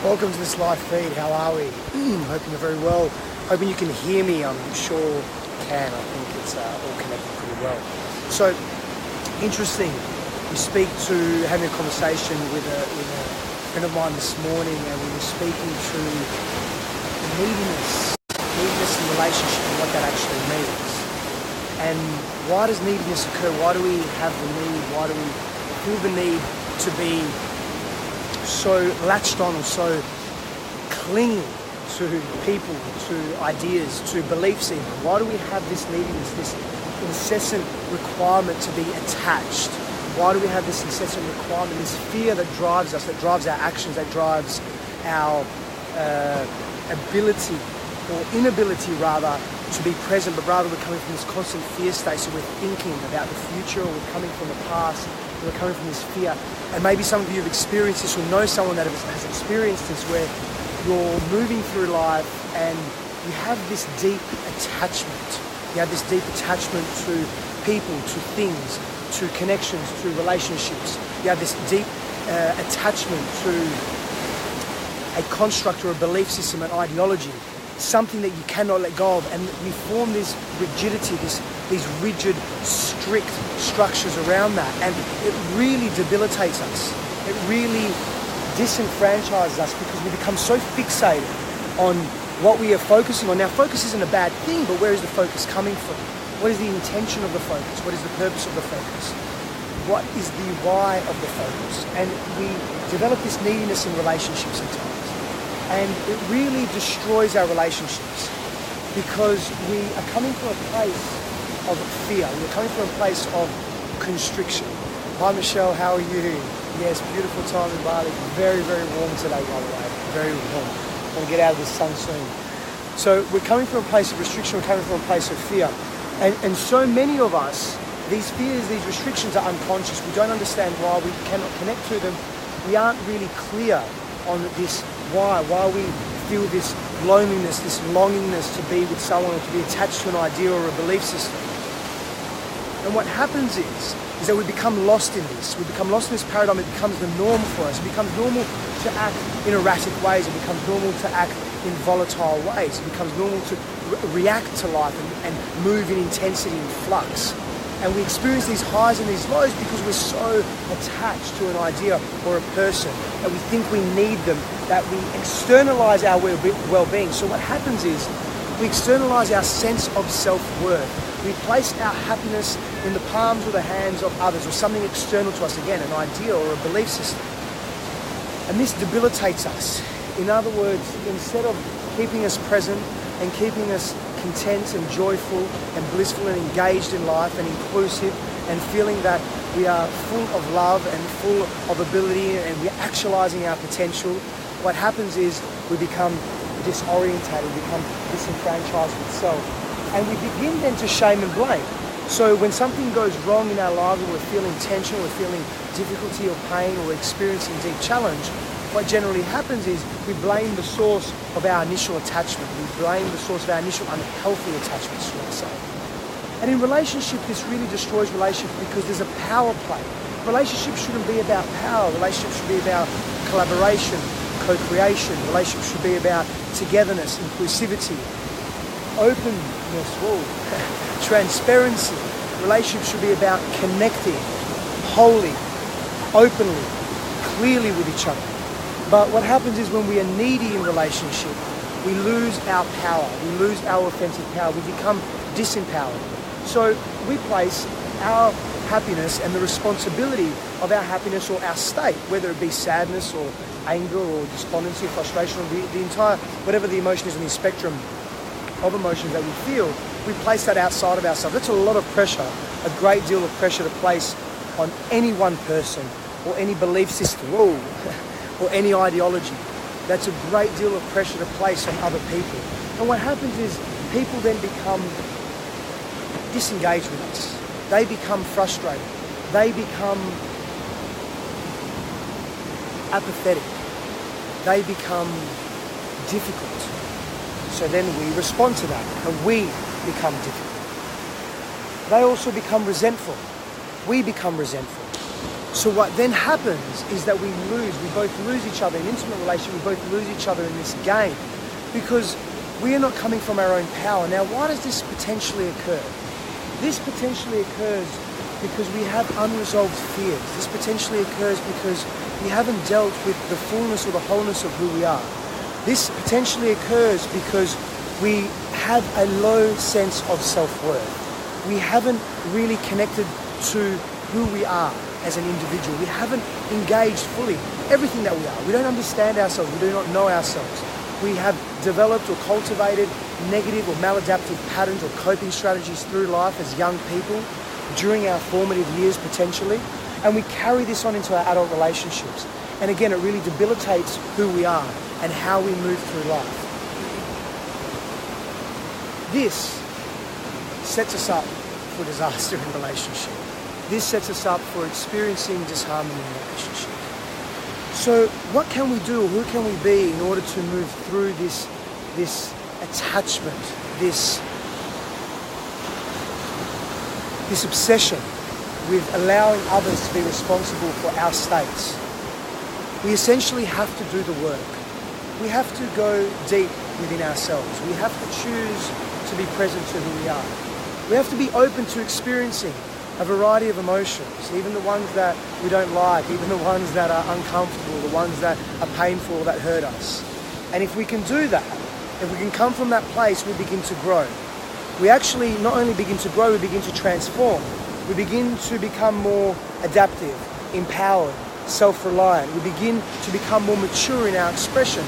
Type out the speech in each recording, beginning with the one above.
Welcome to this live feed. How are we? Hoping you're very well. Hoping you can hear me. I'm sure you can. I think it's all connected pretty well. So, interesting. We speak to having a conversation with a friend of mine this morning, and we were speaking to neediness in relationship and what that actually means. And why does neediness occur? Why do we have the need? Why do we feel the need to be so latched on or so clinging to people, to ideas, to beliefs even? Why do we have this neediness, this incessant requirement to be attached? Why do we have this incessant requirement, this fear that drives us, that drives our actions, that drives our ability or inability rather to be present, but rather we're coming from this constant fear state, so we're thinking about the future, or we're coming from the past, or we're coming from this fear. And maybe some of you have experienced this or know someone that has experienced this, where you're moving through life and you have this deep attachment. You have this deep attachment to people, to things, to connections, to relationships. You have this deep attachment to a construct or a belief system, an ideology, something that you cannot let go of, and we form this rigidity, these rigid, strict structures around that, and it really debilitates us. It really disenfranchises us because we become so fixated on what we are focusing on. Now, focus isn't a bad thing, but where is the focus coming from? What is the intention of the focus? What is the purpose of the focus? What is the why of the focus? And we develop this neediness in relationships sometimes. And it really destroys our relationships because we are coming from a place of fear. We're coming from a place of constriction. Hi Michelle, how are you? Yes, beautiful time in Bali. Very, very warm today, by the way. Very warm. I'm going to get out of the sun soon. So we're coming from a place of restriction. We're coming from a place of fear. And so many of us, these fears, these restrictions are unconscious. We don't understand why. We cannot connect to them. We aren't really clear on this why we feel this loneliness, this longingness to be with someone or to be attached to an idea or a belief system. And what happens is that we become lost in this. We become lost in this paradigm. It becomes the norm for us. It becomes normal to act in erratic ways. It becomes normal to act in volatile ways. It becomes normal to react to life and move in intensity and flux. And we experience these highs and these lows because we're so attached to an idea or a person that we think we need them, that we externalize our well-being. So what happens is we externalize our sense of self-worth. We place our happiness in the palms or the hands of others or something external to us, again, an idea or a belief system. And this debilitates us. In other words, instead of keeping us present and keeping us content and joyful and blissful and engaged in life and inclusive and feeling that we are full of love and full of ability and we're actualizing our potential, what happens is we become disorientated, we become disenfranchised with self. And we begin then to shame and blame. So when something goes wrong in our lives, or we're feeling tension, we're feeling difficulty or pain, or we're experiencing deep challenge, what generally happens is we blame the source of our initial attachment. We blame the source of our initial unhealthy attachments to ourselves. And in relationship, this really destroys relationship because there's a power play. Relationships shouldn't be about power. Relationships should be about collaboration, co-creation. Relationships should be about togetherness, inclusivity, openness, transparency. Relationships should be about connecting wholly, openly, clearly with each other. But what happens is when we are needy in relationship, we lose our power, we lose our authentic power, we become disempowered. So we place our happiness and the responsibility of our happiness or our state, whether it be sadness or anger or despondency or frustration or the entire, whatever the emotion is in the spectrum of emotions that we feel, we place that outside of ourselves. That's a lot of pressure, a great deal of pressure to place on any one person or any belief system. Or any ideology. That's a great deal of pressure to place on other people. And what happens is people then become disengaged with us. They become frustrated. They become apathetic. They become difficult. So then we respond to that and we become difficult. They also become resentful. We become resentful. So what then happens is that we both lose each other in intimate relationship, we both lose each other in this game because we are not coming from our own power. Now, why does this potentially occur? This potentially occurs because we have unresolved fears. This potentially occurs because we haven't dealt with the fullness or the wholeness of who we are. This potentially occurs because we have a low sense of self-worth. We haven't really connected to who we are as an individual. We haven't engaged fully everything that we are. We don't understand ourselves. We do not know ourselves. We have developed or cultivated negative or maladaptive patterns or coping strategies through life as young people during our formative years potentially, and we carry this on into our adult relationships. And again, it really debilitates who we are and how we move through life. This sets us up for disaster in relationship. This sets us up for experiencing disharmony in relationship. So what can we do, or who can we be in order to move through this attachment, this obsession with allowing others to be responsible for our states? We essentially have to do the work. We have to go deep within ourselves. We have to choose to be present to who we are. We have to be open to experiencing a variety of emotions, even the ones that we don't like, even the ones that are uncomfortable, the ones that are painful, that hurt us. And if we can do that, if we can come from that place, we begin to grow. We actually not only begin to grow, we begin to transform. We begin to become more adaptive, empowered, self-reliant. We begin to become more mature in our expression,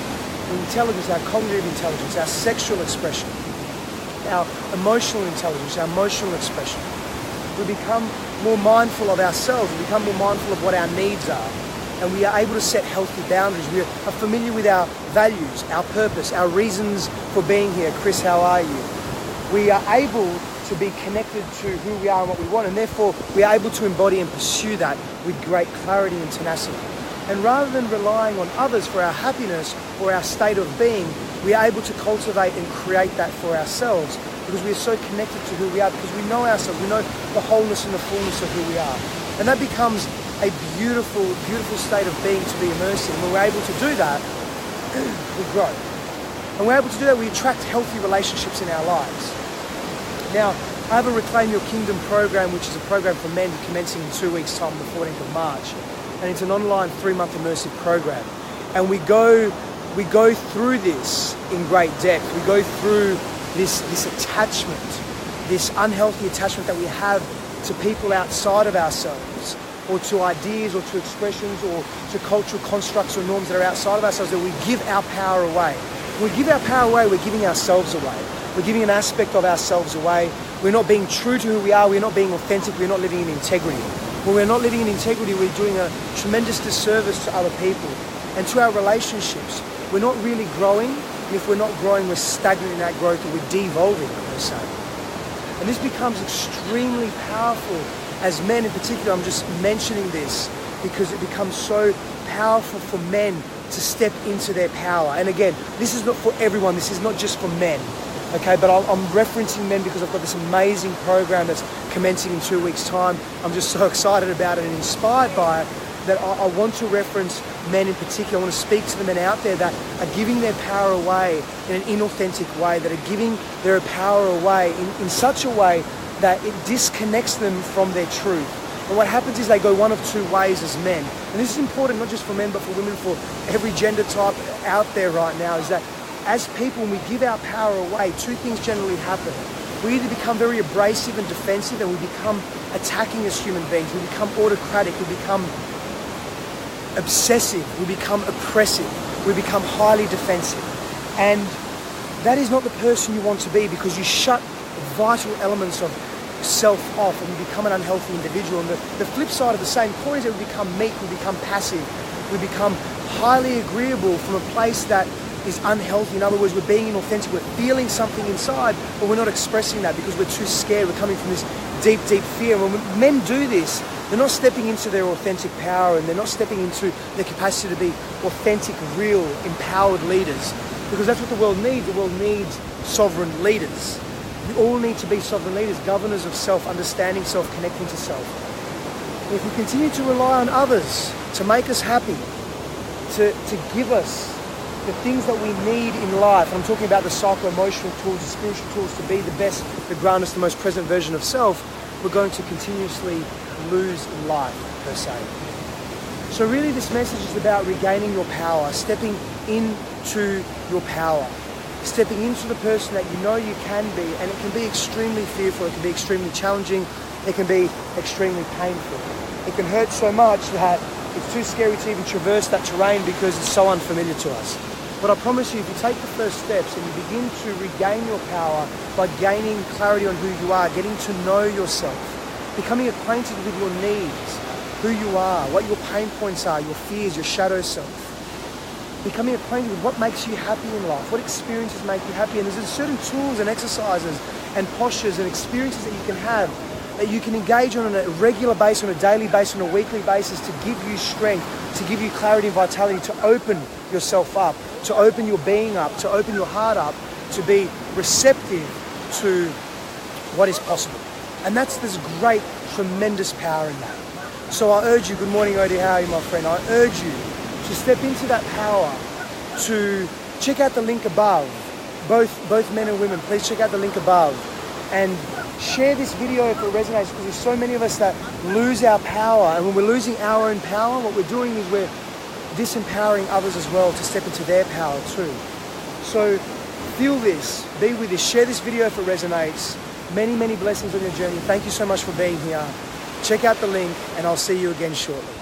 intelligence, our cognitive intelligence, our sexual expression, our emotional intelligence, our emotional expression. We become more mindful of ourselves. We become more mindful of what our needs are. And we are able to set healthy boundaries. We are familiar with our values, our purpose, our reasons for being here. Chris, how are you? We are able to be connected to who we are and what we want, and therefore we are able to embody and pursue that with great clarity and tenacity. And rather than relying on others for our happiness or our state of being, we are able to cultivate and create that for ourselves because we are so connected to who we are, because we know ourselves, we know the wholeness and the fullness of who we are. And that becomes a beautiful, beautiful state of being to be immersed in. When we're able to do that, we grow. And we're able to do that, we attract healthy relationships in our lives. Now, I have a Reclaim Your Kingdom program, which is a program for men commencing in 2 weeks' time, on the 14th of March. And it's an online 3-month immersive program. And we go through this in great depth. We go through this attachment, this unhealthy attachment that we have to people outside of ourselves, or to ideas, or to expressions, or to cultural constructs or norms that are outside of ourselves, that we give our power away. When we give our power away, we're giving ourselves away. We're giving an aspect of ourselves away. We're not being true to who we are. We're not being authentic. We're not living in integrity. When we're not living in integrity, we're doing a tremendous disservice to other people and to our relationships. We're not really growing. And if we're not growing, we're stagnant in that growth, or we're devolving, per se. And this becomes extremely powerful as men in particular. I'm just mentioning this because it becomes so powerful for men to step into their power. And again, this is not for everyone. This is not just for men. Okay, but I'm referencing men because I've got this amazing program that's commencing in 2 weeks' time. I'm just so excited about it and inspired by it that I want to reference men in particular. I want to speak to the men out there that are giving their power away in an inauthentic way, that are giving their power away in such a way that it disconnects them from their truth. And what happens is they go one of two ways as men. And this is important not just for men but for women, for every gender type out there right now, is that as people, when we give our power away, two things generally happen. We either become very abrasive and defensive, and we become attacking as human beings. We become autocratic. We become obsessive. We become oppressive. We become highly defensive. And that is not the person you want to be, because you shut vital elements of self off and you become an unhealthy individual. And the flip side of the same coin is that we become meek, we become passive. We become highly agreeable from a place that is unhealthy. In other words, we're being inauthentic. We're feeling something inside, but we're not expressing that because we're too scared. We're coming from this deep, deep fear. When men do this, they're not stepping into their authentic power, and they're not stepping into their capacity to be authentic, real, empowered leaders. Because that's what the world needs. The world needs sovereign leaders. We all need to be sovereign leaders, governors of self, understanding self, connecting to self. if we continue to rely on others to make us happy, to give us the things that we need in life, I'm talking about the psycho-emotional tools, the spiritual tools to be the best, the groundest, the most present version of self, we're going to continuously lose in life, per se. So really this message is about regaining your power, stepping into your power, stepping into the person that you know you can be, and it can be extremely fearful, it can be extremely challenging, it can be extremely painful. It can hurt so much that it's too scary to even traverse that terrain because it's so unfamiliar to us. But I promise you, if you take the first steps and you begin to regain your power by gaining clarity on who you are, getting to know yourself, becoming acquainted with your needs, who you are, what your pain points are, your fears, your shadow self, becoming acquainted with what makes you happy in life, what experiences make you happy, and there's certain tools and exercises and postures and experiences that you can have, that you can engage on a regular basis, on a daily basis, on a weekly basis to give you strength, to give you clarity and vitality, to open yourself up, to open your being up, to open your heart up, to be receptive to what is possible. And there's great, tremendous power in that. So I urge you, good morning, Odie, how are you, my friend? I urge you to step into that power, to check out the link above. Both men and women, please check out the link above and share this video if it resonates, because there's so many of us that lose our power, and when we're losing our own power, what we're doing is we're disempowering others as well to step into their power too. So feel this, be with this, share this video if it resonates. Many, many blessings on your journey. Thank you so much for being here. Check out the link and I'll see you again shortly.